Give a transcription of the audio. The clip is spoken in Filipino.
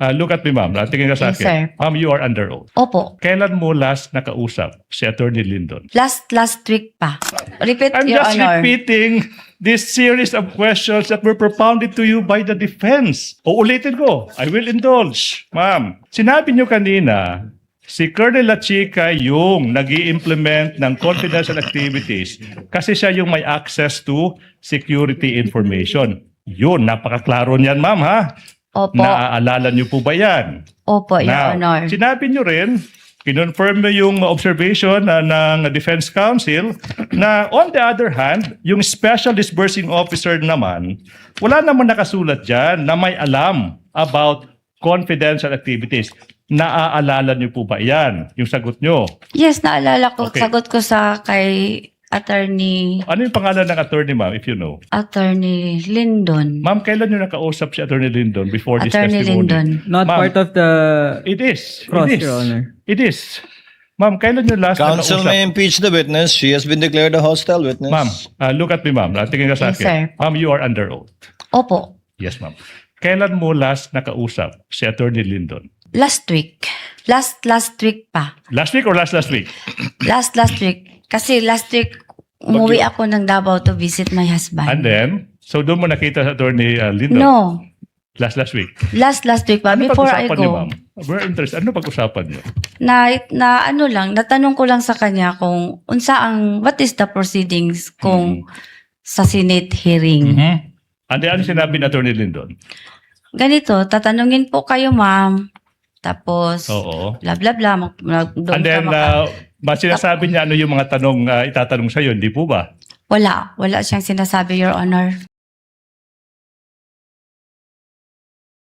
Look at me, ma'am. Tingin ka sa Yes, akin. sir. Ma'am, you are under oath. Opo. Kailan mo last nakausap si Attorney Lyndon? Last week pa. Repeat, I'm Your just Honor. repeating this series of questions that were propounded to you by the defense. Uulitin ko. I will indulge. Ma'am, sinabi niyo kanina, si Colonel La Chica yung nag-i-implement ng confidential activities kasi siya yung may access to security information. Yun, napakaklaro niyan, ma'am, ha? Opo. Naaalala niyo po ba yan? Opo, Your Now, Honor. sinabi niyo rin, kinonfirm mo yung observation ng Defense Council na on the other hand, yung Special Disbursing Officer naman, wala naman nakasulat dyan na may alam about confidential activities. Naaalala niyo po ba yan? Yung sagot niyo. Yes, naalala ko. Okay. Sagot ko sa kay Attorney Ano yung pangalan ng attorney, ma'am, if you know? Lyndon. Ma'am, kailan niyo nakausap si Attorney Lyndon before this Attorney testimony? Lyndon. Not Ma'am. part of the It is. cross, It is. Your Honor. It is. Ma'am, kailan niyo last Counsel nakausap? may impeach the witness. She has been declared a hostile witness. Ma'am, look at me, ma'am. Tingin ka sa Yes, akin. sir. Ma'am, you are under oath. Opo. Yes, ma'am. Kailan mo last nakausap si Attorney Lyndon? Last week. Last week pa. Last week or last week? Last week. Kasi last week, umuwi ako ng Davao to visit my husband. And then, so doon mo nakita sa Attorney Lyndon? No. Last week. Last week pa. Ano Before I pag-usapan niyo, go. ma'am? We're interested. Ano pag-usapan niyo? Na ano lang, natanong ko lang sa kanya kung what is the proceedings kung sa Senate hearing. And then, ano sinabi ni Attorney Lyndon? Ganito, tatanungin po kayo, ma'am. Tapos, Oo. bla bla bla. And then, sinasabi niya ano yung mga tanong itatanong sa'yo, hindi po ba? Wala siyang sinasabi, Your Honor.